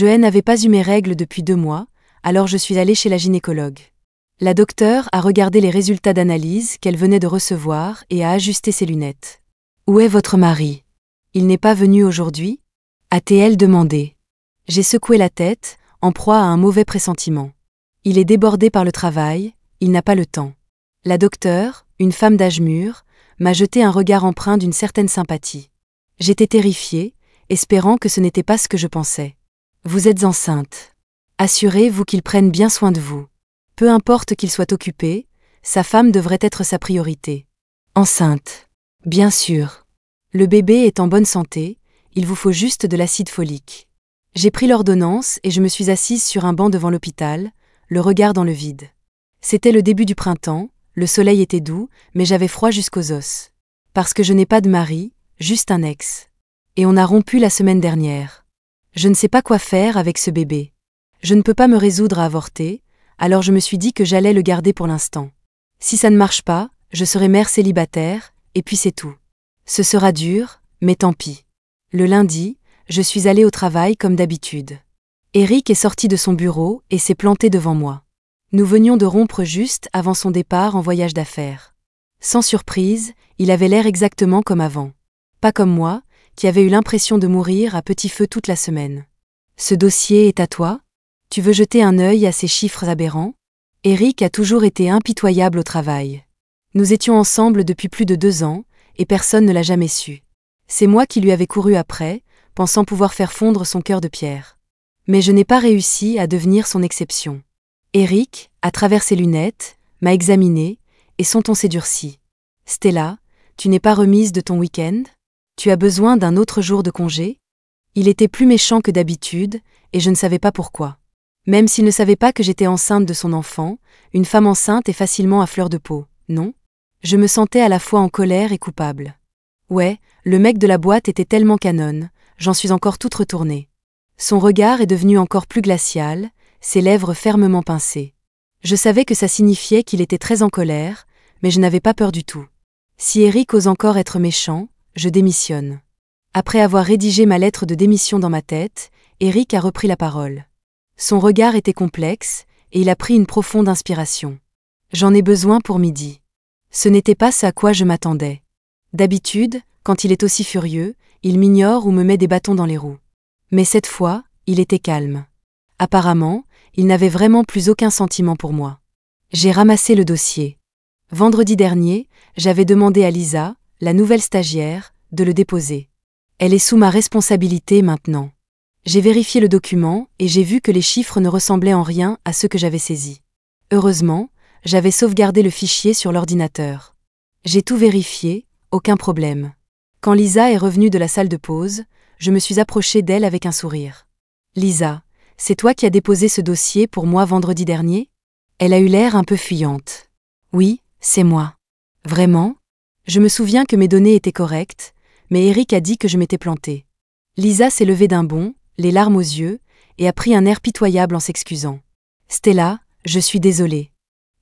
n'avais pas eu mes règles depuis 2 mois, alors je suis allée chez la gynécologue. La docteure a regardé les résultats d'analyse qu'elle venait de recevoir et a ajusté ses lunettes. « Où est votre mari ? Il n'est pas venu aujourd'hui ?» a-t-elle demandé. J'ai secoué la tête, en proie à un mauvais pressentiment. Il est débordé par le travail, il n'a pas le temps. La docteure, une femme d'âge mûr, m'a jeté un regard empreint d'une certaine sympathie. J'étais terrifiée, espérant que ce n'était pas ce que je pensais. « Vous êtes enceinte. Assurez-vous qu'il prenne bien soin de vous. Peu importe qu'il soit occupé, sa femme devrait être sa priorité. Enceinte. Bien sûr. Le bébé est en bonne santé, il vous faut juste de l'acide folique. » J'ai pris l'ordonnance et je me suis assise sur un banc devant l'hôpital, le regard dans le vide. C'était le début du printemps, le soleil était doux, mais j'avais froid jusqu'aux os. Parce que je n'ai pas de mari, juste un ex. Et on a rompu la semaine dernière. Je ne sais pas quoi faire avec ce bébé. Je ne peux pas me résoudre à avorter, alors je me suis dit que j'allais le garder pour l'instant. Si ça ne marche pas, je serai mère célibataire, et puis c'est tout. Ce sera dur, mais tant pis. Le lundi, je suis allée au travail comme d'habitude. Eric est sorti de son bureau et s'est planté devant moi. Nous venions de rompre juste avant son départ en voyage d'affaires. Sans surprise, il avait l'air exactement comme avant. Pas comme moi, qui avait eu l'impression de mourir à petit feu toute la semaine. « Ce dossier est à toi ? Tu veux jeter un œil à ces chiffres aberrants ? » Eric a toujours été impitoyable au travail. Nous étions ensemble depuis plus de 2 ans, et personne ne l'a jamais su. C'est moi qui lui avais couru après, pensant pouvoir faire fondre son cœur de pierre. Mais je n'ai pas réussi à devenir son exception. Eric, à travers ses lunettes, m'a examiné, et son ton s'est durci. « Stella, tu n'es pas remise de ton week-end ? Tu as besoin d'un autre jour de congé ?» Il était plus méchant que d'habitude, et je ne savais pas pourquoi. Même s'il ne savait pas que j'étais enceinte de son enfant, une femme enceinte est facilement à fleur de peau, non ? Je me sentais à la fois en colère et coupable. Ouais, le mec de la boîte était tellement canon, j'en suis encore toute retournée. Son regard est devenu encore plus glacial, ses lèvres fermement pincées. Je savais que ça signifiait qu'il était très en colère, mais je n'avais pas peur du tout. Si Eric ose encore être méchant, je démissionne. Après avoir rédigé ma lettre de démission dans ma tête, Eric a repris la parole. Son regard était complexe, et il a pris une profonde inspiration. J'en ai besoin pour midi. Ce n'était pas ce à quoi je m'attendais. D'habitude, quand il est aussi furieux, il m'ignore ou me met des bâtons dans les roues. Mais cette fois, il était calme. Apparemment, il n'avait vraiment plus aucun sentiment pour moi. J'ai ramassé le dossier. Vendredi dernier, j'avais demandé à Lisa, la nouvelle stagiaire, de le déposer. Elle est sous ma responsabilité maintenant. J'ai vérifié le document et j'ai vu que les chiffres ne ressemblaient en rien à ceux que j'avais saisis. Heureusement, j'avais sauvegardé le fichier sur l'ordinateur. J'ai tout vérifié, aucun problème. Quand Lisa est revenue de la salle de pause, je me suis approchée d'elle avec un sourire. « Lisa, c'est toi qui as déposé ce dossier pour moi vendredi dernier ?» Elle a eu l'air un peu fuyante. « Oui, c'est moi. »« Vraiment ? Je me souviens que mes données étaient correctes, mais Eric a dit que je m'étais plantée. » Lisa s'est levée d'un bond, les larmes aux yeux, et a pris un air pitoyable en s'excusant. « Stella, je suis désolée.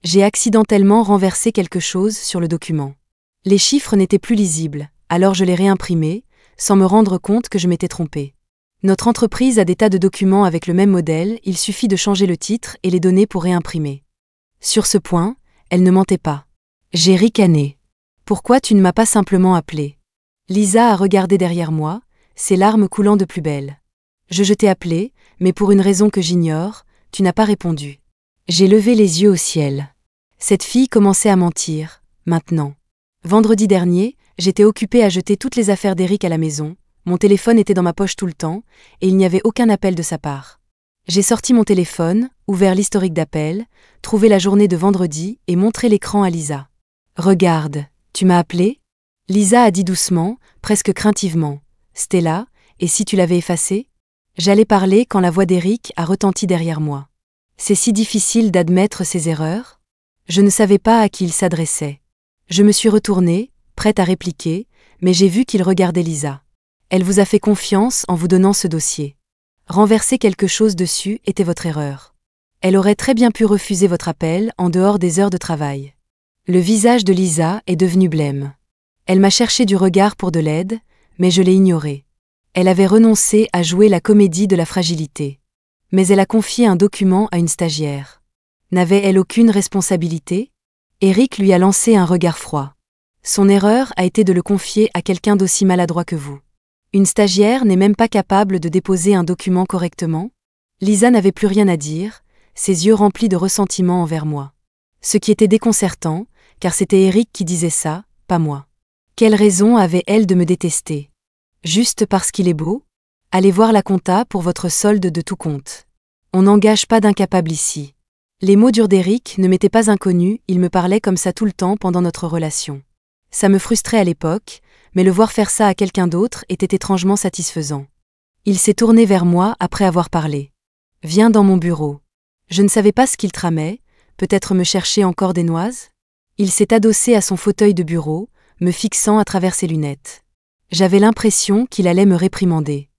J'ai accidentellement renversé quelque chose sur le document. Les chiffres n'étaient plus lisibles, alors je l'ai réimprimé, sans me rendre compte que je m'étais trompée. Notre entreprise a des tas de documents avec le même modèle, il suffit de changer le titre et les données pour réimprimer. » Sur ce point, elle ne mentait pas. J'ai ricané. « Pourquoi tu ne m'as pas simplement appelé ?» Lisa a regardé derrière moi, ses larmes coulant de plus belle. « Je t'ai appelé, mais pour une raison que j'ignore, tu n'as pas répondu. » J'ai levé les yeux au ciel. Cette fille commençait à mentir, maintenant. Vendredi dernier, j'étais occupée à jeter toutes les affaires d'Eric à la maison, mon téléphone était dans ma poche tout le temps, et il n'y avait aucun appel de sa part. J'ai sorti mon téléphone, ouvert l'historique d'appels, trouvé la journée de vendredi et montré l'écran à Lisa. « Regarde, tu m'as appelé ?» Lisa a dit doucement, presque craintivement. « Stella, et si tu l'avais effacé ?» J'allais parler quand la voix d'Eric a retenti derrière moi. C'est si difficile d'admettre ses erreurs. Je ne savais pas à qui il s'adressait. Je me suis retournée, prête à répliquer, mais j'ai vu qu'il regardait Lisa. Elle vous a fait confiance en vous donnant ce dossier. Renverser quelque chose dessus était votre erreur. Elle aurait très bien pu refuser votre appel en dehors des heures de travail. Le visage de Lisa est devenu blême. Elle m'a cherché du regard pour de l'aide, mais je l'ai ignorée. Elle avait renoncé à jouer la comédie de la fragilité. Mais elle a confié un document à une stagiaire. N'avait-elle aucune responsabilité? Eric lui a lancé un regard froid. Son erreur a été de le confier à quelqu'un d'aussi maladroit que vous. Une stagiaire n'est même pas capable de déposer un document correctement? Lisa n'avait plus rien à dire, ses yeux remplis de ressentiment envers moi. Ce qui était déconcertant, car c'était Eric qui disait ça, pas moi. Quelle raison avait-elle de me détester? Juste parce qu'il est beau? Allez voir la compta pour votre solde de tout compte. On n'engage pas d'incapable ici. Les mots durs d'Eric ne m'étaient pas inconnus, il me parlait comme ça tout le temps pendant notre relation. Ça me frustrait à l'époque, mais le voir faire ça à quelqu'un d'autre était étrangement satisfaisant. Il s'est tourné vers moi après avoir parlé. « Viens dans mon bureau. » Je ne savais pas ce qu'il tramait, peut-être me chercher encore des noises? Il s'est adossé à son fauteuil de bureau, me fixant à travers ses lunettes. J'avais l'impression qu'il allait me réprimander.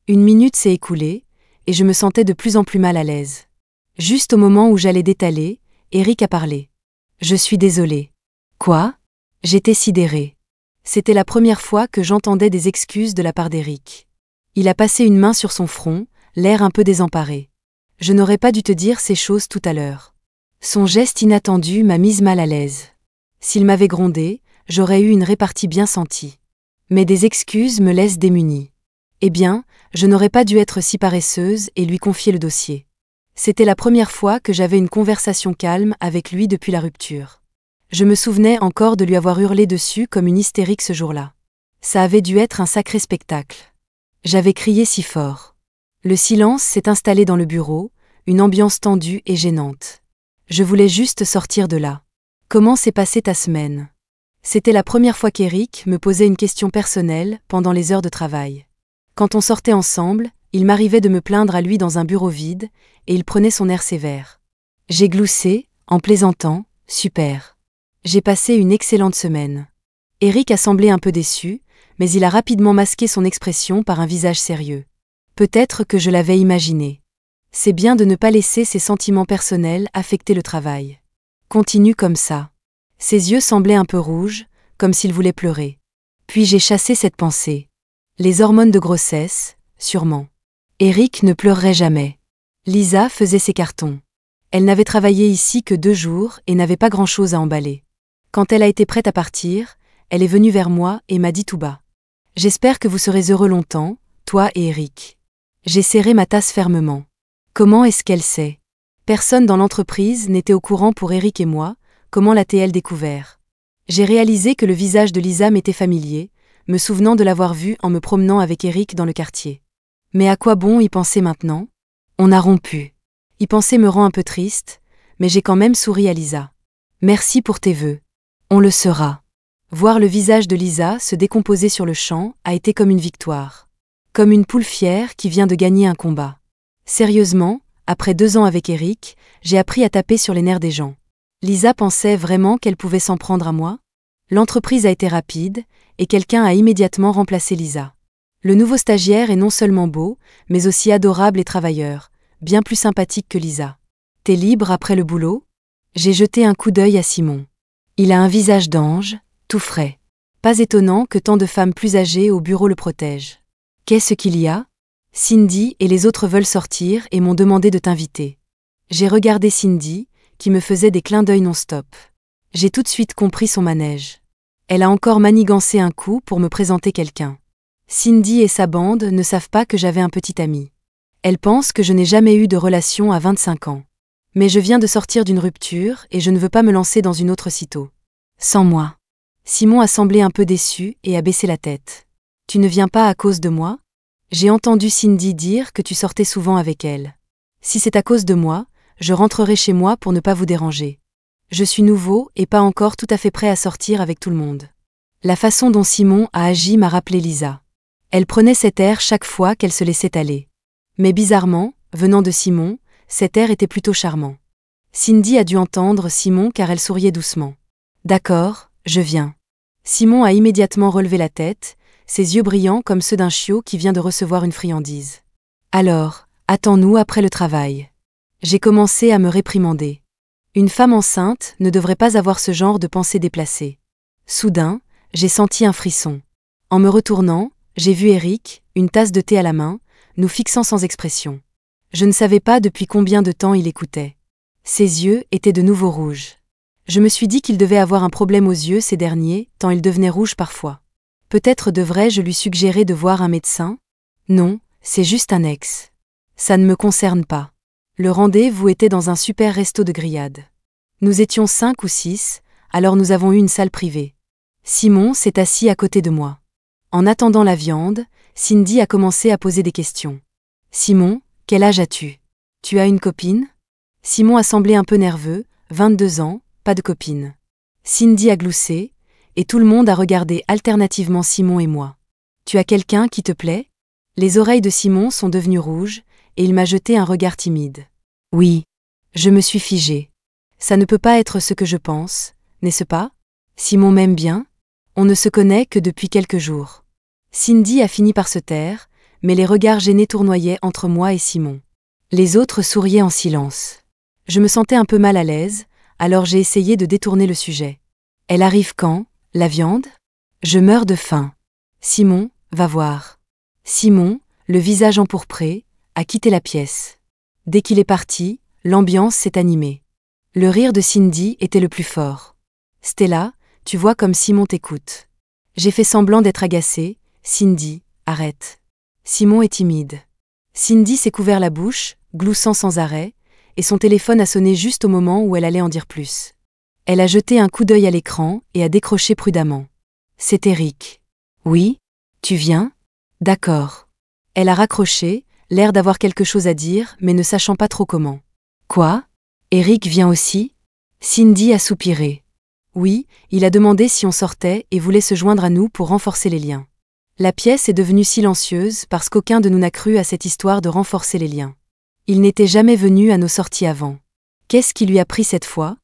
Une minute s'est écoulée, et je me sentais de plus en plus mal à l'aise. Juste au moment où j'allais détaler, Eric a parlé. « Je suis désolée. »« Quoi ?» J'étais sidérée. C'était la première fois que j'entendais des excuses de la part d'Eric. Il a passé une main sur son front, l'air un peu désemparé. « Je n'aurais pas dû te dire ces choses tout à l'heure. » Son geste inattendu m'a mise mal à l'aise. S'il m'avait grondé, j'aurais eu une répartie bien sentie. Mais des excuses me laissent démunie. Eh bien, je n'aurais pas dû être si paresseuse et lui confier le dossier. C'était la première fois que j'avais une conversation calme avec lui depuis la rupture. Je me souvenais encore de lui avoir hurlé dessus comme une hystérique ce jour-là. Ça avait dû être un sacré spectacle. J'avais crié si fort. Le silence s'est installé dans le bureau, une ambiance tendue et gênante. Je voulais juste sortir de là. Comment s'est passée ta semaine? C'était la première fois qu'Eric me posait une question personnelle pendant les heures de travail. Quand on sortait ensemble, il m'arrivait de me plaindre à lui dans un bureau vide, et il prenait son air sévère. J'ai gloussé, en plaisantant, « Super. J'ai passé une excellente semaine. » Eric a semblé un peu déçu, mais il a rapidement masqué son expression par un visage sérieux. Peut-être que je l'avais imaginé. C'est bien de ne pas laisser ses sentiments personnels affecter le travail. Continue comme ça. Ses yeux semblaient un peu rouges, comme s'il voulait pleurer. Puis j'ai chassé cette pensée. Les hormones de grossesse, sûrement. Eric ne pleurerait jamais. Lisa faisait ses cartons. Elle n'avait travaillé ici que 2 jours et n'avait pas grand-chose à emballer. Quand elle a été prête à partir, elle est venue vers moi et m'a dit tout bas. « J'espère que vous serez heureux longtemps, toi et Eric. » J'ai serré ma tasse fermement. Comment est-ce qu'elle sait? Personne dans l'entreprise n'était au courant pour Eric et moi, comment l'a-t-elle découvert? J'ai réalisé que le visage de Lisa m'était familier, me souvenant de l'avoir vue en me promenant avec Eric dans le quartier. Mais à quoi bon y penser maintenant? On a rompu. Y penser me rend un peu triste, mais j'ai quand même souri à Lisa. Merci pour tes vœux. On le sera. Voir le visage de Lisa se décomposer sur le champ a été comme une victoire. Comme une poule fière qui vient de gagner un combat. Sérieusement, après 2 ans avec Eric, j'ai appris à taper sur les nerfs des gens. Lisa pensait vraiment qu'elle pouvait s'en prendre à moi? L'entreprise a été rapide, et quelqu'un a immédiatement remplacé Lisa. Le nouveau stagiaire est non seulement beau, mais aussi adorable et travailleur, bien plus sympathique que Lisa. T'es libre après le boulot? J'ai jeté un coup d'œil à Simon. Il a un visage d'ange, tout frais. Pas étonnant que tant de femmes plus âgées au bureau le protègent. Qu'est-ce qu'il y a? Cindy et les autres veulent sortir et m'ont demandé de t'inviter. J'ai regardé Cindy, qui me faisait des clins d'œil non-stop. J'ai tout de suite compris son manège. Elle a encore manigancé un coup pour me présenter quelqu'un. Cindy et sa bande ne savent pas que j'avais un petit ami. Elles pensent que je n'ai jamais eu de relation à 25 ans. Mais je viens de sortir d'une rupture et je ne veux pas me lancer dans une autre sitôt. Sans moi. Simon a semblé un peu déçu et a baissé la tête. Tu ne viens pas à cause de moi? J'ai entendu Cindy dire que tu sortais souvent avec elle. Si c'est à cause de moi, je rentrerai chez moi pour ne pas vous déranger. Je suis nouveau et pas encore tout à fait prêt à sortir avec tout le monde. La façon dont Simon a agi m'a rappelé Lisa. Elle prenait cet air chaque fois qu'elle se laissait aller. Mais bizarrement, venant de Simon, cet air était plutôt charmant. Cindy a dû entendre Simon car elle souriait doucement. D'accord, je viens. Simon a immédiatement relevé la tête, ses yeux brillants comme ceux d'un chiot qui vient de recevoir une friandise. Alors, attends-nous après le travail. J'ai commencé à me réprimander. Une femme enceinte ne devrait pas avoir ce genre de pensée déplacée. Soudain, j'ai senti un frisson. En me retournant, j'ai vu Eric, une tasse de thé à la main, nous fixant sans expression. Je ne savais pas depuis combien de temps il écoutait. Ses yeux étaient de nouveau rouges. Je me suis dit qu'il devait avoir un problème aux yeux ces derniers, tant ils devenaient rouges parfois. Peut-être devrais-je lui suggérer de voir un médecin? Non, c'est juste un ex. Ça ne me concerne pas. Le rendez-vous était dans un super resto de grillades. Nous étions 5 ou 6, alors nous avons eu une salle privée. Simon s'est assis à côté de moi. En attendant la viande, Cindy a commencé à poser des questions. Simon, quel âge as-tu? Tu as une copine? Simon a semblé un peu nerveux, 22 ans, pas de copine. Cindy a gloussé, et tout le monde a regardé alternativement Simon et moi. Tu as quelqu'un qui te plaît? Les oreilles de Simon sont devenues rouges, et il m'a jeté un regard timide. Oui. Je me suis figée. Ça ne peut pas être ce que je pense, n'est-ce pas? Simon m'aime bien? On ne se connaît que depuis quelques jours. Cindy a fini par se taire, mais les regards gênés tournoyaient entre moi et Simon. Les autres souriaient en silence. Je me sentais un peu mal à l'aise, alors j'ai essayé de détourner le sujet. Elle arrive quand, la viande? Je meurs de faim. Simon, va voir. Simon, le visage empourpré, a quitté la pièce. Dès qu'il est parti, l'ambiance s'est animée. Le rire de Cindy était le plus fort. Stella, tu vois comme Simon t'écoute. J'ai fait semblant d'être agacée. Cindy, arrête. Simon est timide. Cindy s'est couvert la bouche, gloussant sans arrêt, et son téléphone a sonné juste au moment où elle allait en dire plus. Elle a jeté un coup d'œil à l'écran et a décroché prudemment. C'est Eric. Oui? Tu viens? D'accord. Elle a raccroché, l'air d'avoir quelque chose à dire, mais ne sachant pas trop comment. Quoi? Eric vient aussi? Cindy a soupiré. Oui, il a demandé si on sortait et voulait se joindre à nous pour renforcer les liens. La pièce est devenue silencieuse parce qu'aucun de nous n'a cru à cette histoire de renforcer les liens. Il n'était jamais venu à nos sorties avant. Qu'est-ce qui lui a pris cette fois?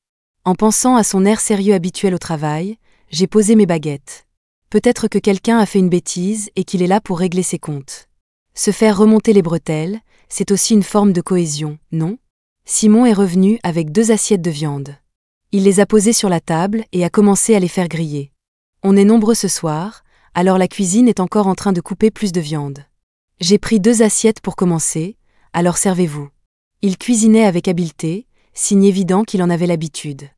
En pensant à son air sérieux habituel au travail, j'ai posé mes baguettes. Peut-être que quelqu'un a fait une bêtise et qu'il est là pour régler ses comptes. Se faire remonter les bretelles, c'est aussi une forme de cohésion, non? Simon est revenu avec 2 assiettes de viande. Il les a posées sur la table et a commencé à les faire griller. On est nombreux ce soir, alors la cuisine est encore en train de couper plus de viande. J'ai pris 2 assiettes pour commencer, alors servez-vous. Il cuisinait avec habileté, signe évident qu'il en avait l'habitude.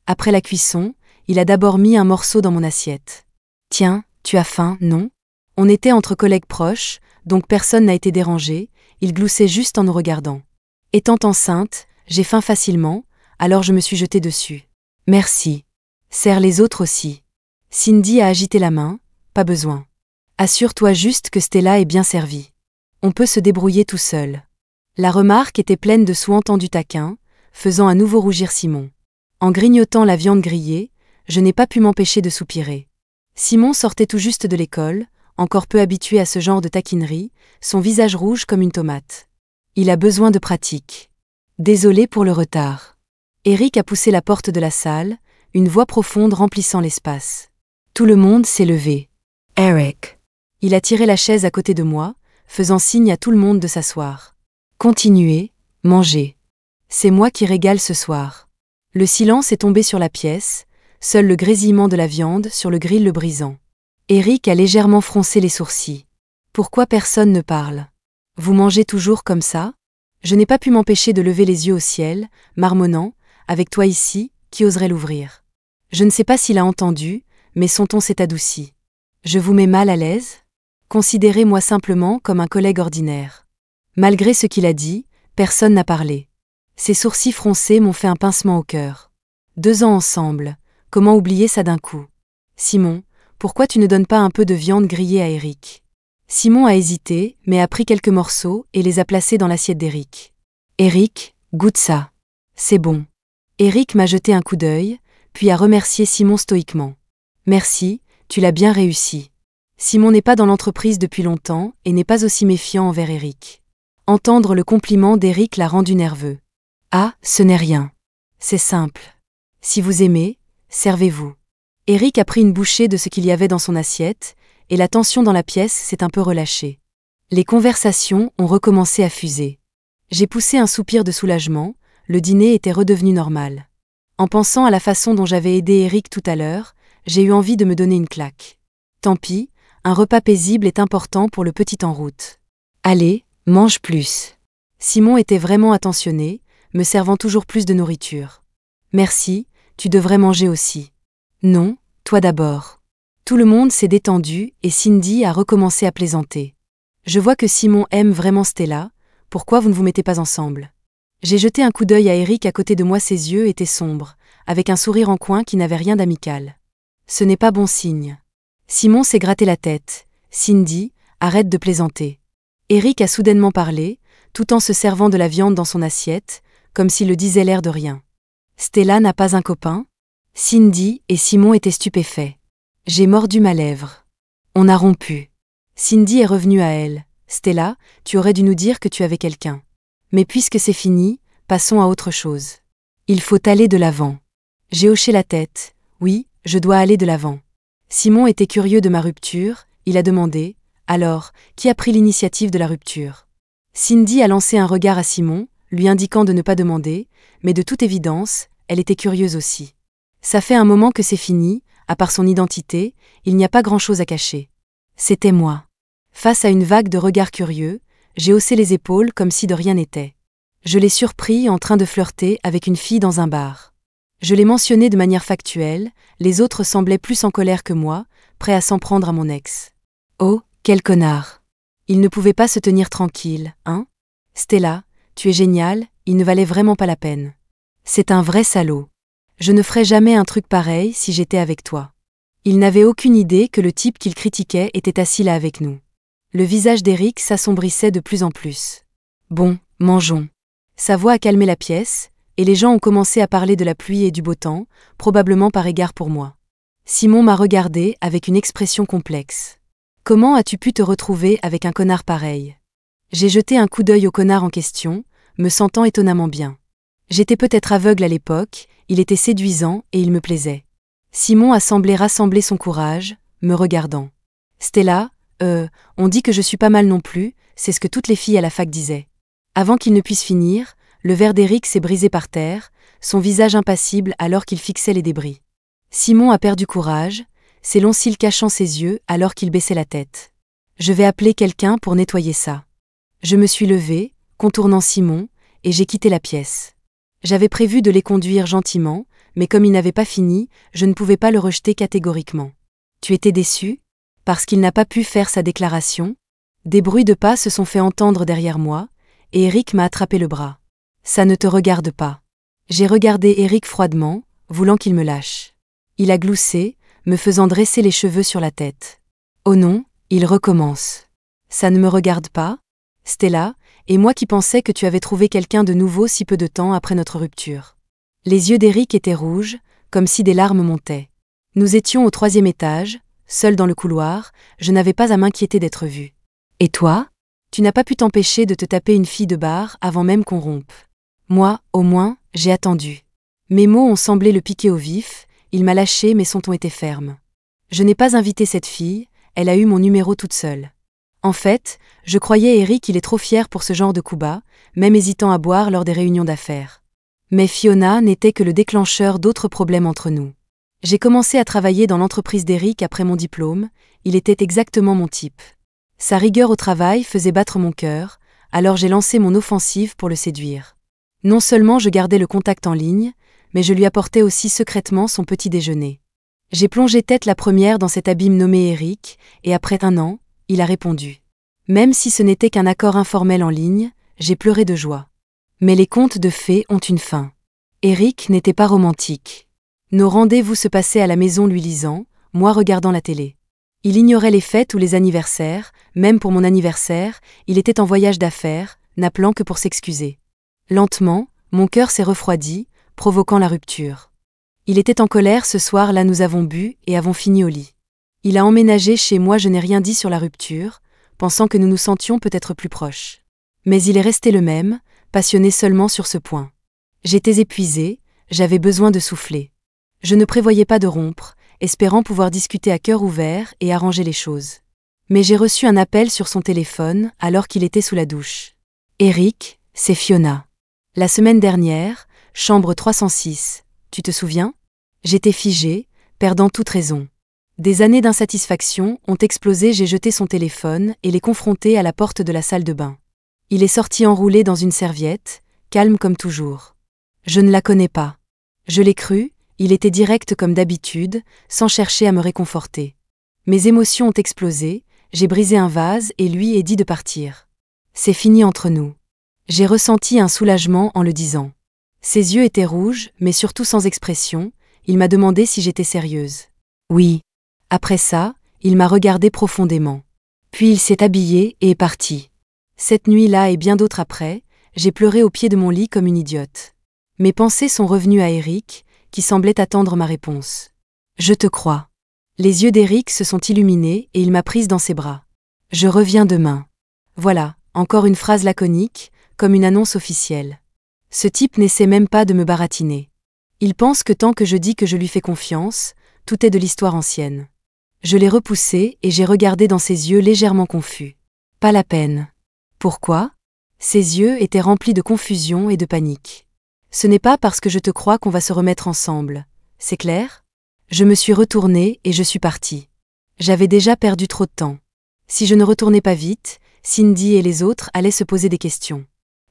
Après la cuisson, il a d'abord mis un morceau dans mon assiette. Tiens, tu as faim, non? On était entre collègues proches, donc personne n'a été dérangé, il gloussait juste en nous regardant. Étant enceinte, j'ai faim facilement, alors je me suis jetée dessus. Merci. Serre les autres aussi. Cindy a agité la main, pas besoin. Assure-toi juste que Stella est bien servie. On peut se débrouiller tout seul. La remarque était pleine de sous-entendus taquins, faisant à nouveau rougir Simon. En grignotant la viande grillée, je n'ai pas pu m'empêcher de soupirer. Simon sortait tout juste de l'école, encore peu habitué à ce genre de taquinerie, son visage rouge comme une tomate. Il a besoin de pratique. Désolé pour le retard. Eric a poussé la porte de la salle, une voix profonde remplissant l'espace. Tout le monde s'est levé. Eric. Il a tiré la chaise à côté de moi, faisant signe à tout le monde de s'asseoir. Continuez, mangez. C'est moi qui régale ce soir. Le silence est tombé sur la pièce, seul le grésillement de la viande sur le grill le brisant. Eric a légèrement froncé les sourcils. Pourquoi personne ne parle? Vous mangez toujours comme ça? Je n'ai pas pu m'empêcher de lever les yeux au ciel, marmonnant, avec toi ici, qui oserait l'ouvrir? Je ne sais pas s'il a entendu, mais son ton s'est adouci. Je vous mets mal à l'aise? Considérez-moi simplement comme un collègue ordinaire. Malgré ce qu'il a dit, personne n'a parlé. Ses sourcils froncés m'ont fait un pincement au cœur. 2 ans ensemble, comment oublier ça d'un coup? Simon, pourquoi tu ne donnes pas un peu de viande grillée à Eric? Simon a hésité, mais a pris quelques morceaux et les a placés dans l'assiette d'Eric. Eric, goûte ça. C'est bon. Eric m'a jeté un coup d'œil, puis a remercié Simon stoïquement. Merci, tu l'as bien réussi. Simon n'est pas dans l'entreprise depuis longtemps et n'est pas aussi méfiant envers Eric. Entendre le compliment d'Eric l'a rendu nerveux. Ah, ce n'est rien. C'est simple. Si vous aimez, servez-vous. Eric a pris une bouchée de ce qu'il y avait dans son assiette, et la tension dans la pièce s'est un peu relâchée. Les conversations ont recommencé à fuser. J'ai poussé un soupir de soulagement, le dîner était redevenu normal. En pensant à la façon dont j'avais aidé Eric tout à l'heure, j'ai eu envie de me donner une claque. Tant pis, un repas paisible est important pour le petit en route. Allez, mange plus. Simon était vraiment attentionné, me servant toujours plus de nourriture. Merci, tu devrais manger aussi. Non, toi d'abord. Tout le monde s'est détendu et Cindy a recommencé à plaisanter. Je vois que Simon aime vraiment Stella, pourquoi vous ne vous mettez pas ensemble? J'ai jeté un coup d'œil à Eric à côté de moi, ses yeux étaient sombres, avec un sourire en coin qui n'avait rien d'amical. Ce n'est pas bon signe. Simon s'est gratté la tête. Cindy, arrête de plaisanter. Eric a soudainement parlé, tout en se servant de la viande dans son assiette, comme s'il le disait l'air de rien. Stella n'a pas un copain? Cindy et Simon étaient stupéfaits. J'ai mordu ma lèvre. On a rompu. Cindy est revenue à elle. Stella, tu aurais dû nous dire que tu avais quelqu'un. Mais puisque c'est fini, passons à autre chose. Il faut aller de l'avant. J'ai hoché la tête. Oui, je dois aller de l'avant. Simon était curieux de ma rupture, il a demandé, alors, qui a pris l'initiative de la rupture? Cindy a lancé un regard à Simon, lui indiquant de ne pas demander, mais de toute évidence, elle était curieuse aussi. Ça fait un moment que c'est fini, à part son identité, il n'y a pas grand-chose à cacher. C'était moi. Face à une vague de regards curieux, j'ai haussé les épaules comme si de rien n'était. Je l'ai surpris en train de flirter avec une fille dans un bar. Je l'ai mentionné de manière factuelle, les autres semblaient plus en colère que moi, prêts à s'en prendre à mon ex. Oh, quel connard! Il ne pouvait pas se tenir tranquille, hein? Stella, tu es géniale, il ne valait vraiment pas la peine. C'est un vrai salaud. Je ne ferais jamais un truc pareil si j'étais avec toi. Il n'avait aucune idée que le type qu'il critiquait était assis là avec nous. Le visage d'Eric s'assombrissait de plus en plus. Bon, mangeons. Sa voix a calmé la pièce, et les gens ont commencé à parler de la pluie et du beau temps, probablement par égard pour moi. Simon m'a regardé avec une expression complexe. Comment as-tu pu te retrouver avec un connard pareil? J'ai jeté un coup d'œil au connard en question, me sentant étonnamment bien. J'étais peut-être aveugle à l'époque, il était séduisant et il me plaisait. Simon a semblé rassembler son courage, me regardant. Stella, on dit que je suis pas mal non plus, c'est ce que toutes les filles à la fac disaient. Avant qu'il ne puisse finir, le verre d'Eric s'est brisé par terre, son visage impassible alors qu'il fixait les débris. Simon a perdu courage, ses longs cils cachant ses yeux alors qu'il baissait la tête. Je vais appeler quelqu'un pour nettoyer ça. Je me suis levée, contournant Simon, et j'ai quitté la pièce. J'avais prévu de les conduire gentiment, mais comme il n'avait pas fini, je ne pouvais pas le rejeter catégoriquement. Tu étais déçu? Parce qu'il n'a pas pu faire sa déclaration? Des bruits de pas se sont fait entendre derrière moi, et Eric m'a attrapé le bras. Ça ne te regarde pas. J'ai regardé Eric froidement, voulant qu'il me lâche. Il a gloussé, me faisant dresser les cheveux sur la tête. Oh non, il recommence. Ça ne me regarde pas? Stella, et moi qui pensais que tu avais trouvé quelqu'un de nouveau si peu de temps après notre rupture. Les yeux d'Eric étaient rouges, comme si des larmes montaient. Nous étions au 3e étage, seuls dans le couloir, je n'avais pas à m'inquiéter d'être vue. Et toi? Tu n'as pas pu t'empêcher de te taper une fille de bar avant même qu'on rompe. Moi, au moins, j'ai attendu. Mes mots ont semblé le piquer au vif, il m'a lâché mais son ton était ferme. Je n'ai pas invité cette fille, elle a eu mon numéro toute seule. En fait, je croyais Eric il est trop fier pour ce genre de coup bas, même hésitant à boire lors des réunions d'affaires. Mais Fiona n'était que le déclencheur d'autres problèmes entre nous. J'ai commencé à travailler dans l'entreprise d'Eric après mon diplôme, il était exactement mon type. Sa rigueur au travail faisait battre mon cœur, alors j'ai lancé mon offensive pour le séduire. Non seulement je gardais le contact en ligne, mais je lui apportais aussi secrètement son petit déjeuner. J'ai plongé tête la première dans cet abîme nommé Eric, et après 1 an, il a répondu. Même si ce n'était qu'un accord informel en ligne, j'ai pleuré de joie. Mais les contes de fées ont une fin. Eric n'était pas romantique. Nos rendez-vous se passaient à la maison lui lisant, moi regardant la télé. Il ignorait les fêtes ou les anniversaires, même pour mon anniversaire, il était en voyage d'affaires, n'appelant que pour s'excuser. Lentement, mon cœur s'est refroidi, provoquant la rupture. Il était en colère ce soir-là, nous avons bu et avons fini au lit. Il a emménagé chez moi, je n'ai rien dit sur la rupture, pensant que nous nous sentions peut-être plus proches. Mais il est resté le même, passionné seulement sur ce point. J'étais épuisée, j'avais besoin de souffler. Je ne prévoyais pas de rompre, espérant pouvoir discuter à cœur ouvert et arranger les choses. Mais j'ai reçu un appel sur son téléphone alors qu'il était sous la douche. Eric, c'est Fiona. La semaine dernière, chambre 306, tu te souviens? J'étais figée, perdant toute raison. Des années d'insatisfaction ont explosé, j'ai jeté son téléphone et l'ai confronté à la porte de la salle de bain. Il est sorti enroulé dans une serviette, calme comme toujours. Je ne la connais pas. Je l'ai cru, il était direct comme d'habitude, sans chercher à me réconforter. Mes émotions ont explosé, j'ai brisé un vase et lui ai dit de partir. C'est fini entre nous. J'ai ressenti un soulagement en le disant. Ses yeux étaient rouges, mais surtout sans expression, il m'a demandé si j'étais sérieuse. Oui. Après ça, il m'a regardé profondément. Puis il s'est habillé et est parti. Cette nuit-là et bien d'autres après, j'ai pleuré au pied de mon lit comme une idiote. Mes pensées sont revenues à Eric, qui semblait attendre ma réponse. Je te crois. Les yeux d'Eric se sont illuminés et il m'a prise dans ses bras. Je reviens demain. Voilà, encore une phrase laconique, comme une annonce officielle. Ce type n'essaie même pas de me baratiner. Il pense que tant que je dis que je lui fais confiance, tout est de l'histoire ancienne. Je l'ai repoussé et j'ai regardé dans ses yeux légèrement confus. Pas la peine. Pourquoi ? Ses yeux étaient remplis de confusion et de panique. Ce n'est pas parce que je te crois qu'on va se remettre ensemble. C'est clair ? Je me suis retournée et je suis partie. J'avais déjà perdu trop de temps. Si je ne retournais pas vite, Cindy et les autres allaient se poser des questions.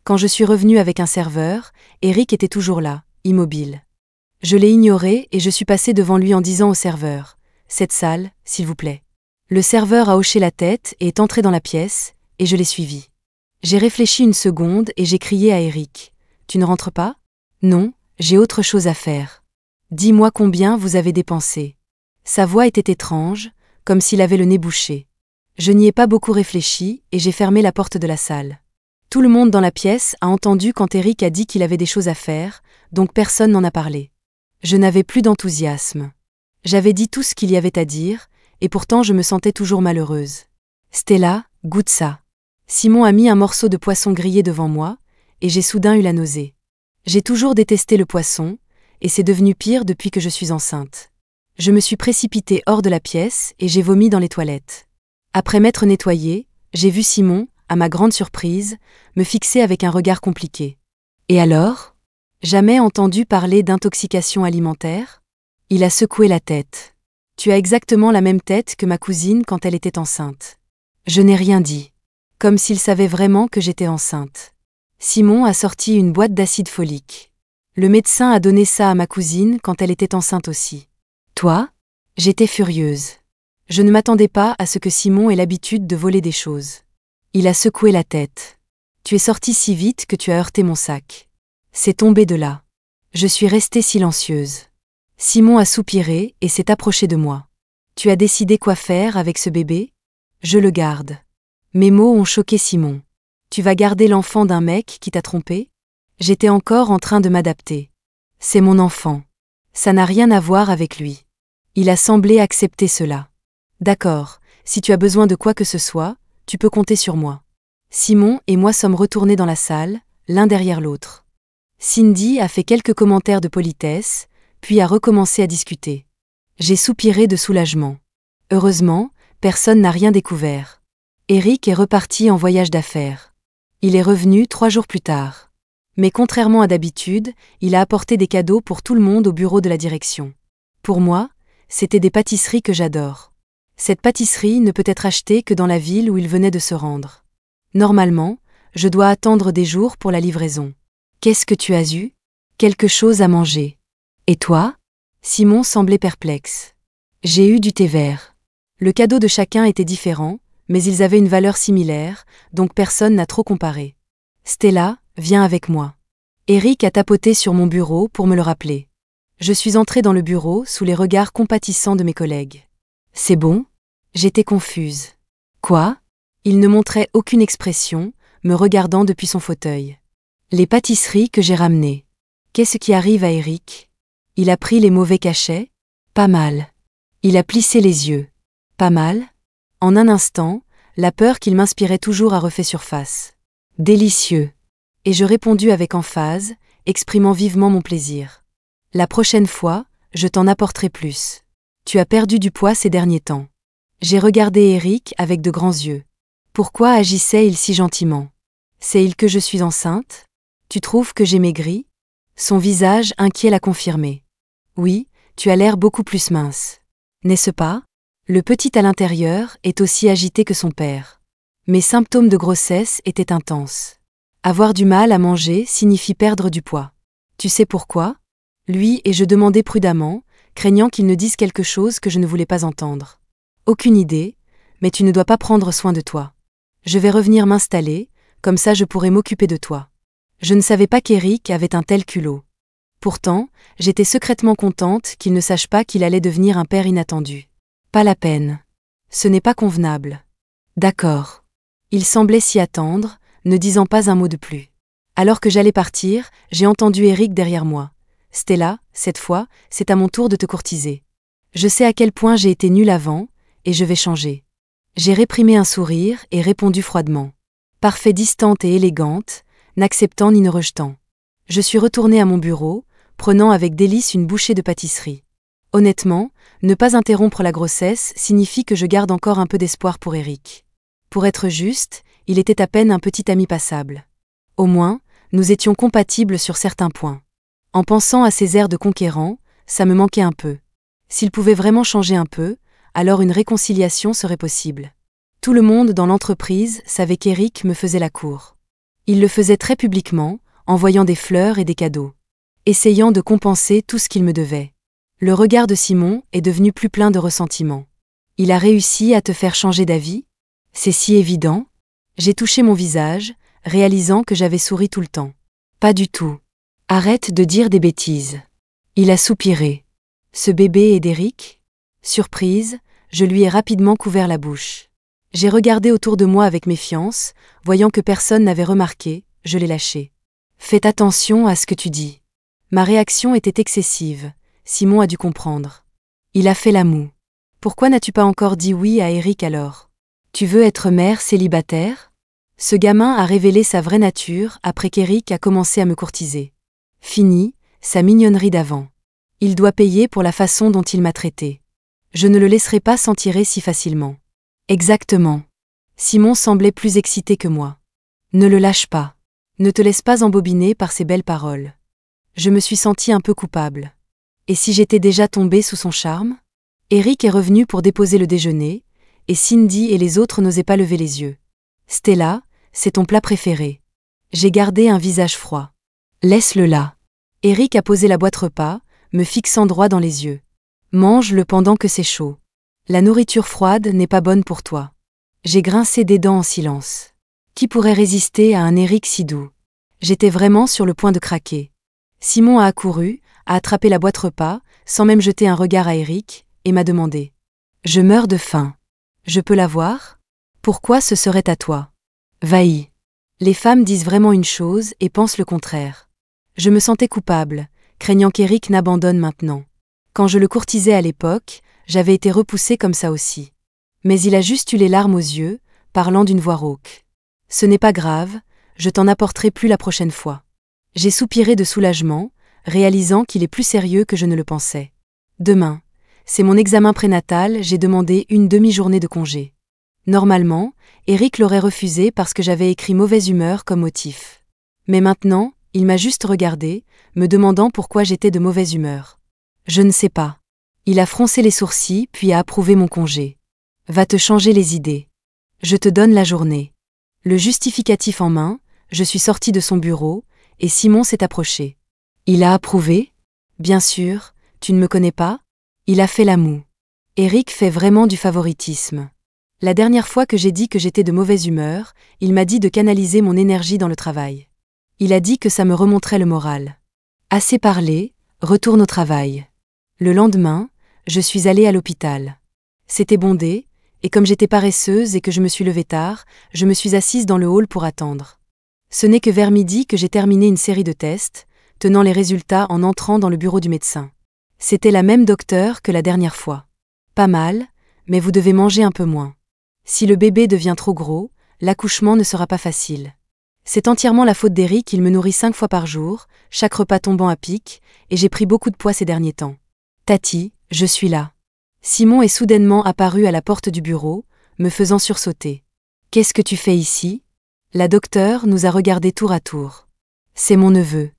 Quand je suis revenue avec un serveur, Eric était toujours là, immobile. Je l'ai ignoré et je suis passée devant lui en disant au serveur « Cette salle, s'il vous plaît ». Le serveur a hoché la tête et est entré dans la pièce, et je l'ai suivi. J'ai réfléchi une seconde et j'ai crié à Eric « Tu ne rentres pas ? » Non, j'ai autre chose à faire. Dis-moi combien vous avez dépensé. Sa voix était étrange, comme s'il avait le nez bouché. Je n'y ai pas beaucoup réfléchi et j'ai fermé la porte de la salle. Tout le monde dans la pièce a entendu quand Eric a dit qu'il avait des choses à faire, donc personne n'en a parlé. Je n'avais plus d'enthousiasme. J'avais dit tout ce qu'il y avait à dire, et pourtant je me sentais toujours malheureuse. Stella, goûte ça. Simon a mis un morceau de poisson grillé devant moi, et j'ai soudain eu la nausée. J'ai toujours détesté le poisson, et c'est devenu pire depuis que je suis enceinte. Je me suis précipitée hors de la pièce et j'ai vomi dans les toilettes. Après m'être nettoyée, j'ai vu Simon, à ma grande surprise, me fixer avec un regard compliqué. Et alors ? Jamais entendu parler d'intoxication alimentaire ? Il a secoué la tête. Tu as exactement la même tête que ma cousine quand elle était enceinte. Je n'ai rien dit. Comme s'il savait vraiment que j'étais enceinte. Simon a sorti une boîte d'acide folique. Le médecin a donné ça à ma cousine quand elle était enceinte aussi. Toi ? J'étais furieuse. Je ne m'attendais pas à ce que Simon ait l'habitude de voler des choses. Il a secoué la tête. Tu es sortie si vite que tu as heurté mon sac. C'est tombé de là. Je suis restée silencieuse. Simon a soupiré et s'est approché de moi. Tu as décidé quoi faire avec ce bébé ? Je le garde. Mes mots ont choqué Simon. Tu vas garder l'enfant d'un mec qui t'a trompé ? J'étais encore en train de m'adapter. C'est mon enfant. Ça n'a rien à voir avec lui. Il a semblé accepter cela. D'accord, si tu as besoin de quoi que ce soit, tu peux compter sur moi. Simon et moi sommes retournés dans la salle, l'un derrière l'autre. Cindy a fait quelques commentaires de politesse, puis a recommencé à discuter. J'ai soupiré de soulagement. Heureusement, personne n'a rien découvert. Eric est reparti en voyage d'affaires. Il est revenu 3 jours plus tard. Mais contrairement à d'habitude, il a apporté des cadeaux pour tout le monde au bureau de la direction. Pour moi, c'était des pâtisseries que j'adore. Cette pâtisserie ne peut être achetée que dans la ville où il venait de se rendre. Normalement, je dois attendre des jours pour la livraison. Qu'est-ce que tu as eu ? Quelque chose à manger. Et toi ? Simon semblait perplexe. J'ai eu du thé vert. Le cadeau de chacun était différent, mais ils avaient une valeur similaire, donc personne n'a trop comparé. Stella, viens avec moi. Eric a tapoté sur mon bureau pour me le rappeler. Je suis entrée dans le bureau sous les regards compatissants de mes collègues. C'est bon ? J'étais confuse. Quoi ? Il ne montrait aucune expression, me regardant depuis son fauteuil. Les pâtisseries que j'ai ramenées. Qu'est-ce qui arrive à Eric ? Il a pris les mauvais cachets ? Pas mal. Il a plissé les yeux. Pas mal ? En un instant, la peur qu'il m'inspirait toujours a refait surface. Délicieux. Et je répondis avec emphase, exprimant vivement mon plaisir. La prochaine fois, je t'en apporterai plus. Tu as perdu du poids ces derniers temps. J'ai regardé Eric avec de grands yeux. Pourquoi agissait-il si gentiment ? Sait-il que je suis enceinte ? Tu trouves que j'ai maigri ? Son visage inquiet l'a confirmé. Oui, tu as l'air beaucoup plus mince. N'est-ce pas ? Le petit à l'intérieur est aussi agité que son père. Mes symptômes de grossesse étaient intenses. Avoir du mal à manger signifie perdre du poids. Tu sais pourquoi? Lui et je demandais prudemment, craignant qu'il ne dise quelque chose que je ne voulais pas entendre. Aucune idée, mais tu ne dois pas prendre soin de toi. Je vais revenir m'installer, comme ça je pourrai m'occuper de toi. Je ne savais pas qu'Éric avait un tel culot. Pourtant, j'étais secrètement contente qu'il ne sache pas qu'il allait devenir un père inattendu. Pas la peine. Ce n'est pas convenable. D'accord. Il semblait s'y attendre, ne disant pas un mot de plus. Alors que j'allais partir, j'ai entendu Éric derrière moi. Stella, cette fois, c'est à mon tour de te courtiser. Je sais à quel point j'ai été nulle avant, et je vais changer. J'ai réprimé un sourire et répondu froidement. Parfait, distante et élégante, n'acceptant ni ne rejetant. Je suis retournée à mon bureau, prenant avec délice une bouchée de pâtisserie. Honnêtement, ne pas interrompre la grossesse signifie que je garde encore un peu d'espoir pour Éric. Pour être juste, il était à peine un petit ami passable. Au moins, nous étions compatibles sur certains points. En pensant à ses airs de conquérant, ça me manquait un peu. S'il pouvait vraiment changer un peu, alors une réconciliation serait possible. Tout le monde dans l'entreprise savait qu'Éric me faisait la cour. Il le faisait très publiquement, envoyant des fleurs et des cadeaux. Essayant de compenser tout ce qu'il me devait. Le regard de Simon est devenu plus plein de ressentiment. Il a réussi à te faire changer d'avis? C'est si évident. J'ai touché mon visage, réalisant que j'avais souri tout le temps. Pas du tout. Arrête de dire des bêtises. Il a soupiré. Ce bébé est d'Éric? Surprise, je lui ai rapidement couvert la bouche. J'ai regardé autour de moi avec méfiance, voyant que personne n'avait remarqué, je l'ai lâché. Fais attention à ce que tu dis. Ma réaction était excessive, Simon a dû comprendre. Il a fait la moue. Pourquoi n'as-tu pas encore dit oui à Éric alors? Tu veux être mère célibataire? Ce gamin a révélé sa vraie nature après qu'Éric a commencé à me courtiser. Fini, sa mignonnerie d'avant. Il doit payer pour la façon dont il m'a traité. Je ne le laisserai pas s'en tirer si facilement. Exactement. Simon semblait plus excité que moi. Ne le lâche pas. Ne te laisse pas embobiner par ces belles paroles. Je me suis sentie un peu coupable. Et si j'étais déjà tombée sous son charme? Éric est revenu pour déposer le déjeuner, et Cindy et les autres n'osaient pas lever les yeux. Stella, c'est ton plat préféré. J'ai gardé un visage froid. Laisse-le là. Éric a posé la boîte repas, me fixant droit dans les yeux. Mange-le pendant que c'est chaud. La nourriture froide n'est pas bonne pour toi. J'ai grincé des dents en silence. Qui pourrait résister à un Éric si doux? J'étais vraiment sur le point de craquer. Simon a accouru, a attrapé la boîte repas, sans même jeter un regard à Éric, et m'a demandé. Je meurs de faim. Je peux la voir? Pourquoi ce serait à toi? Va-y. Les femmes disent vraiment une chose et pensent le contraire. Je me sentais coupable, craignant qu'Éric n'abandonne maintenant. Quand je le courtisais à l'époque, j'avais été repoussée comme ça aussi. Mais il a juste eu les larmes aux yeux, parlant d'une voix rauque. Ce n'est pas grave, je t'en apporterai plus la prochaine fois. J'ai soupiré de soulagement, réalisant qu'il est plus sérieux que je ne le pensais. Demain, c'est mon examen prénatal, j'ai demandé une demi-journée de congé. Normalement, Éric l'aurait refusé parce que j'avais écrit mauvaise humeur comme motif. Mais maintenant, il m'a juste regardé, me demandant pourquoi j'étais de mauvaise humeur. Je ne sais pas. Il a froncé les sourcils puis a approuvé mon congé. Va te changer les idées. Je te donne la journée. Le justificatif en main, je suis sortie de son bureau, et Simon s'est approché. Il a approuvé? Bien sûr, tu ne me connais pas? Il a fait la moue. Éric fait vraiment du favoritisme. La dernière fois que j'ai dit que j'étais de mauvaise humeur, il m'a dit de canaliser mon énergie dans le travail. Il a dit que ça me remonterait le moral. Assez parlé, retourne au travail. Le lendemain, je suis allée à l'hôpital. C'était bondé, et comme j'étais paresseuse et que je me suis levée tard, je me suis assise dans le hall pour attendre. Ce n'est que vers midi que j'ai terminé une série de tests, tenant les résultats en entrant dans le bureau du médecin. C'était la même docteure que la dernière fois. Pas mal, mais vous devez manger un peu moins. Si le bébé devient trop gros, l'accouchement ne sera pas facile. C'est entièrement la faute d'Éric, il me nourrit 5 fois par jour, chaque repas tombant à pic, et j'ai pris beaucoup de poids ces derniers temps. Tati, je suis là. Simon est soudainement apparu à la porte du bureau, me faisant sursauter. Qu'est-ce que tu fais ici? La docteure nous a regardés tour à tour. C'est mon neveu.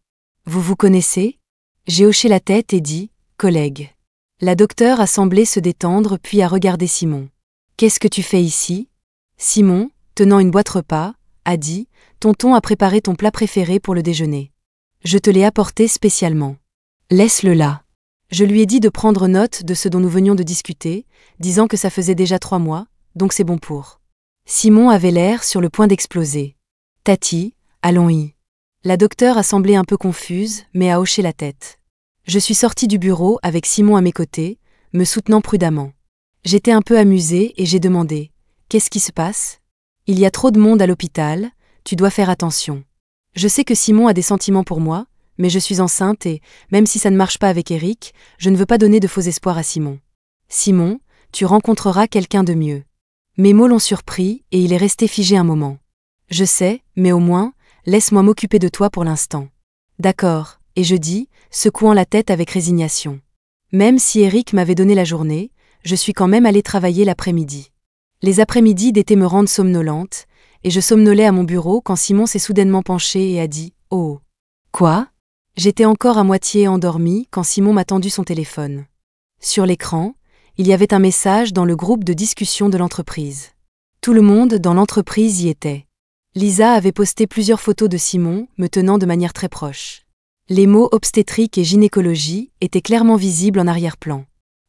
Vous vous connaissez? J'ai hoché la tête et dit, collègue. La docteure a semblé se détendre puis a regardé Simon. Qu'est-ce que tu fais ici? Simon, tenant une boîte repas, a dit « Tonton a préparé ton plat préféré pour le déjeuner. Je te l'ai apporté spécialement. Laisse-le là. » Je lui ai dit de prendre note de ce dont nous venions de discuter, disant que ça faisait déjà 3 mois, donc c'est bon pour. Simon avait l'air sur le point d'exploser. « Tati, allons-y. » La docteure a semblé un peu confuse, mais a hoché la tête. Je suis sortie du bureau avec Simon à mes côtés, me soutenant prudemment. J'étais un peu amusée et j'ai demandé « Qu'est-ce qui se passe ? Il y a trop de monde à l'hôpital, tu dois faire attention. » Je sais que Simon a des sentiments pour moi, mais je suis enceinte et, même si ça ne marche pas avec Eric, je ne veux pas donner de faux espoirs à Simon. Simon, tu rencontreras quelqu'un de mieux. Mes mots l'ont surpris et il est resté figé un moment. Je sais, mais au moins, laisse-moi m'occuper de toi pour l'instant. D'accord, et je dis, secouant la tête avec résignation. Même si Eric m'avait donné la journée, je suis quand même allée travailler l'après-midi. Les après-midi d'été me rendent somnolente, et je somnolais à mon bureau quand Simon s'est soudainement penché et a dit « Oh !» Quoi ? J'étais encore à moitié endormie quand Simon m'a tendu son téléphone. Sur l'écran, il y avait un message dans le groupe de discussion de l'entreprise. Tout le monde dans l'entreprise y était. Lisa avait posté plusieurs photos de Simon, me tenant de manière très proche. Les mots obstétrique et gynécologie étaient clairement visibles en arrière-plan.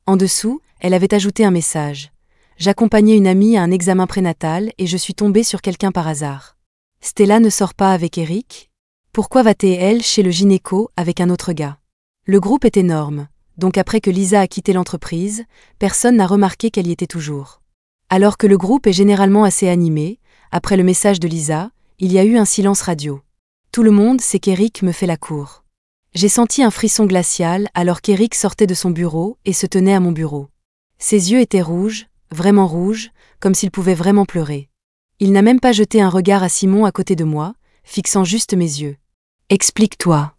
En dessous, elle avait ajouté un message. J'accompagnais une amie à un examen prénatal et je suis tombée sur quelqu'un par hasard. Stella ne sort pas avec Eric ? Pourquoi va-t-elle chez le gynéco avec un autre gars ? Le groupe est énorme, donc après que Lisa a quitté l'entreprise, personne n'a remarqué qu'elle y était toujours. Alors que le groupe est généralement assez animé, après le message de Lisa, il y a eu un silence radio. Tout le monde sait qu'Eric me fait la cour. J'ai senti un frisson glacial alors qu'Eric sortait de son bureau et se tenait à mon bureau. Ses yeux étaient rouges, vraiment rouges, comme s'il pouvait vraiment pleurer. Il n'a même pas jeté un regard à Simon à côté de moi, fixant juste mes yeux. « Explique-toi. »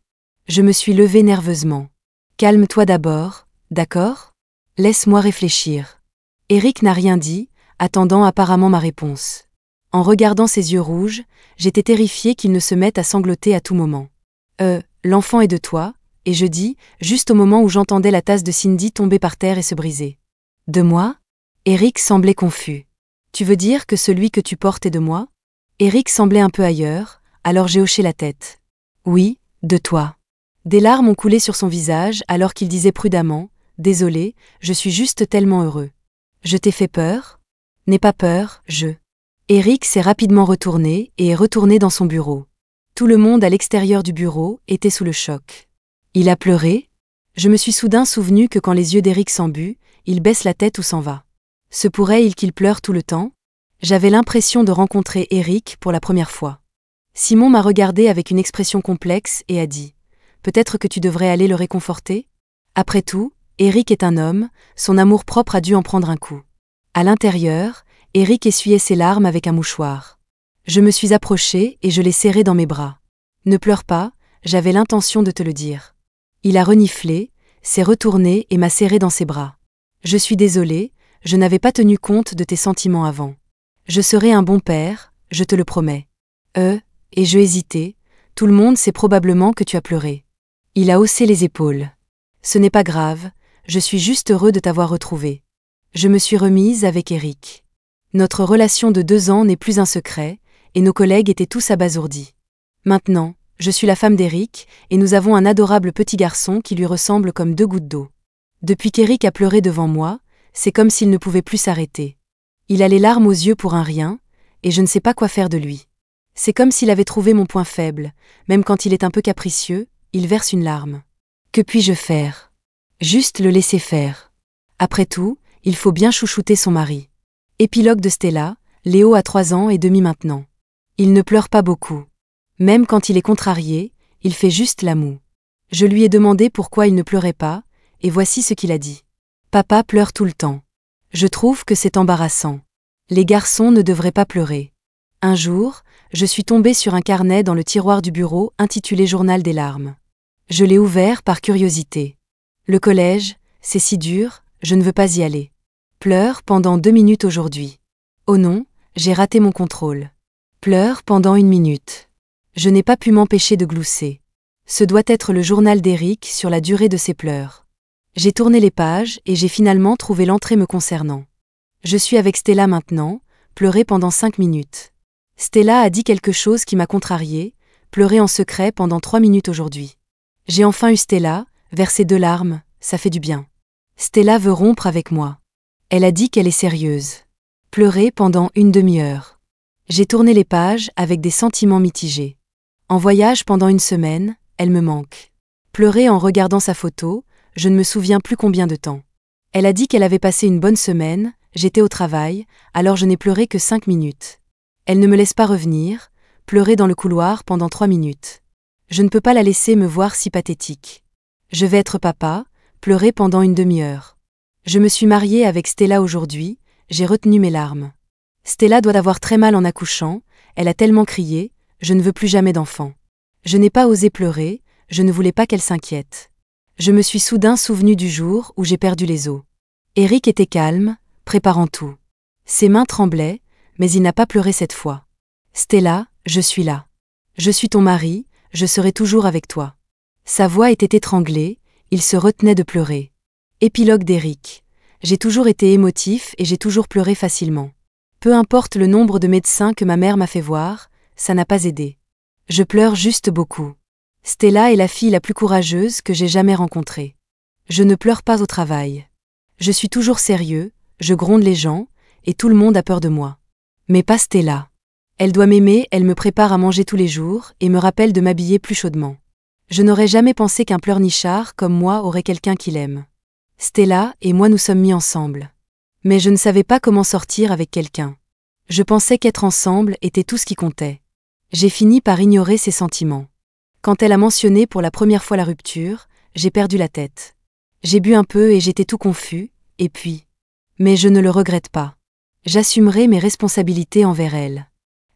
Je me suis levée nerveusement. « Calme-toi d'abord, d'accord ? Laisse-moi réfléchir. » Eric n'a rien dit, attendant apparemment ma réponse. En regardant ses yeux rouges, j'étais terrifiée qu'il ne se mette à sangloter à tout moment. L'enfant est de toi, et je dis, juste au moment où j'entendais la tasse de Cindy tomber par terre et se briser. De moi ? Eric semblait confus. Tu veux dire que celui que tu portes est de moi ? Eric semblait un peu ailleurs, alors j'ai hoché la tête. Oui, de toi. Des larmes ont coulé sur son visage alors qu'il disait prudemment « Désolé, je suis juste tellement heureux. » Je t'ai fait peur ? N'aie pas peur, Eric s'est rapidement retourné et est retourné dans son bureau. Tout le monde à l'extérieur du bureau était sous le choc. Il a pleuré ? Je me suis soudain souvenu que quand les yeux d'Eric s'embuent, il baisse la tête ou s'en va. Se pourrait-il qu'il pleure tout le temps ? J'avais l'impression de rencontrer Eric pour la première fois. Simon m'a regardé avec une expression complexe et a dit « Peut-être que tu devrais aller le réconforter ? Après tout, Eric est un homme, son amour-propre a dû en prendre un coup. » À l'intérieur, Eric essuyait ses larmes avec un mouchoir. Je me suis approchée et je l'ai serré dans mes bras. « Ne pleure pas, j'avais l'intention de te le dire. » Il a reniflé, s'est retourné et m'a serré dans ses bras. « Je suis désolée, je n'avais pas tenu compte de tes sentiments avant. Je serai un bon père, je te le promets. » Et je hésitais, tout le monde sait probablement que tu as pleuré. Il a haussé les épaules. « Ce n'est pas grave, je suis juste heureux de t'avoir retrouvé. » Je me suis remise avec Eric. Notre relation de 2 ans n'est plus un secret, et nos collègues étaient tous abasourdis. Maintenant, je suis la femme d'Eric, et nous avons un adorable petit garçon qui lui ressemble comme 2 gouttes d'eau. Depuis qu'Eric a pleuré devant moi, c'est comme s'il ne pouvait plus s'arrêter. Il a les larmes aux yeux pour un rien, et je ne sais pas quoi faire de lui. C'est comme s'il avait trouvé mon point faible, même quand il est un peu capricieux, il verse une larme. Que puis-je faire ? Juste le laisser faire. Après tout, il faut bien chouchouter son mari. Épilogue de Stella, Léo a 3 ans et demi maintenant. Il ne pleure pas beaucoup. Même quand il est contrarié, il fait juste la moue. Je lui ai demandé pourquoi il ne pleurait pas, et voici ce qu'il a dit. Papa pleure tout le temps. Je trouve que c'est embarrassant. Les garçons ne devraient pas pleurer. Un jour, je suis tombée sur un carnet dans le tiroir du bureau intitulé Journal des larmes. Je l'ai ouvert par curiosité. Le collège, c'est si dur, je ne veux pas y aller. Pleure pendant 2 minutes aujourd'hui. Oh non, j'ai raté mon contrôle. Pleure pendant 1 minute. Je n'ai pas pu m'empêcher de glousser. Ce doit être le journal d'Eric sur la durée de ses pleurs. J'ai tourné les pages et j'ai finalement trouvé l'entrée me concernant. Je suis avec Stella maintenant, pleurer pendant 5 minutes. Stella a dit quelque chose qui m'a contrariée, pleurer en secret pendant 3 minutes aujourd'hui. J'ai enfin eu Stella, versé 2 larmes, ça fait du bien. Stella veut rompre avec moi. Elle a dit qu'elle est sérieuse. Pleurer pendant une demi-heure. J'ai tourné les pages avec des sentiments mitigés. En voyage pendant une semaine, elle me manque. Pleurer en regardant sa photo, je ne me souviens plus combien de temps. Elle a dit qu'elle avait passé une bonne semaine, j'étais au travail, alors je n'ai pleuré que 5 minutes. Elle ne me laisse pas revenir, pleurer dans le couloir pendant 3 minutes. Je ne peux pas la laisser me voir si pathétique. Je vais être papa, pleurer pendant une demi-heure. Je me suis mariée avec Stella aujourd'hui, j'ai retenu mes larmes. Stella doit avoir très mal en accouchant, elle a tellement crié, je ne veux plus jamais d'enfant. Je n'ai pas osé pleurer, je ne voulais pas qu'elle s'inquiète. Je me suis soudain souvenu du jour où j'ai perdu les os. Eric était calme, préparant tout. Ses mains tremblaient, mais il n'a pas pleuré cette fois. Stella, je suis là. Je suis ton mari, je serai toujours avec toi. Sa voix était étranglée, il se retenait de pleurer. Épilogue d'Eric. J'ai toujours été émotif et j'ai toujours pleuré facilement. Peu importe le nombre de médecins que ma mère m'a fait voir, ça n'a pas aidé. Je pleure juste beaucoup. Stella est la fille la plus courageuse que j'ai jamais rencontrée. Je ne pleure pas au travail. Je suis toujours sérieux, je gronde les gens, et tout le monde a peur de moi. Mais pas Stella. Elle doit m'aimer, elle me prépare à manger tous les jours et me rappelle de m'habiller plus chaudement. Je n'aurais jamais pensé qu'un pleurnichard comme moi aurait quelqu'un qui l'aime. Stella et moi nous sommes mis ensemble. Mais je ne savais pas comment sortir avec quelqu'un. Je pensais qu'être ensemble était tout ce qui comptait. J'ai fini par ignorer ses sentiments. Quand elle a mentionné pour la première fois la rupture, j'ai perdu la tête. J'ai bu un peu et j'étais tout confus, et puis... Mais je ne le regrette pas. J'assumerai mes responsabilités envers elle.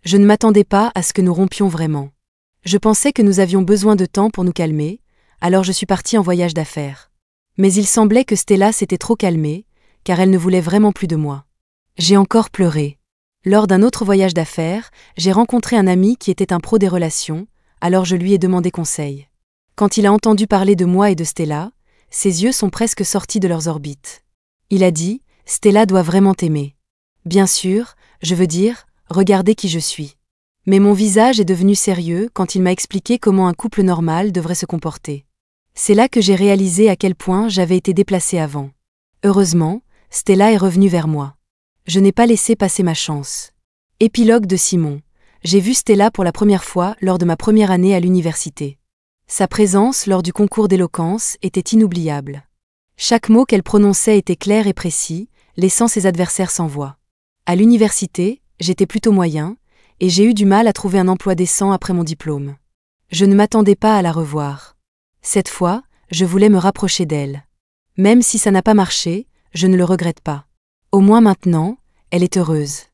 Je ne m'attendais pas à ce que nous rompions vraiment. Je pensais que nous avions besoin de temps pour nous calmer, alors je suis partie en voyage d'affaires. Mais il semblait que Stella s'était trop calmée, car elle ne voulait vraiment plus de moi. J'ai encore pleuré. Lors d'un autre voyage d'affaires, j'ai rencontré un ami qui était un pro des relations, alors je lui ai demandé conseil. Quand il a entendu parler de moi et de Stella, ses yeux sont presque sortis de leurs orbites. Il a dit « Stella doit vraiment t'aimer. » Bien sûr, je veux dire, regardez qui je suis. Mais mon visage est devenu sérieux quand il m'a expliqué comment un couple normal devrait se comporter. C'est là que j'ai réalisé à quel point j'avais été déplacée avant. Heureusement, Stella est revenue vers moi. Je n'ai pas laissé passer ma chance. Épilogue de Simon. J'ai vu Stella pour la première fois lors de ma première année à l'université. Sa présence lors du concours d'éloquence était inoubliable. Chaque mot qu'elle prononçait était clair et précis, laissant ses adversaires sans voix. À l'université, j'étais plutôt moyen, et j'ai eu du mal à trouver un emploi décent après mon diplôme. Je ne m'attendais pas à la revoir. Cette fois, je voulais me rapprocher d'elle. Même si ça n'a pas marché, je ne le regrette pas. Au moins maintenant, elle est heureuse.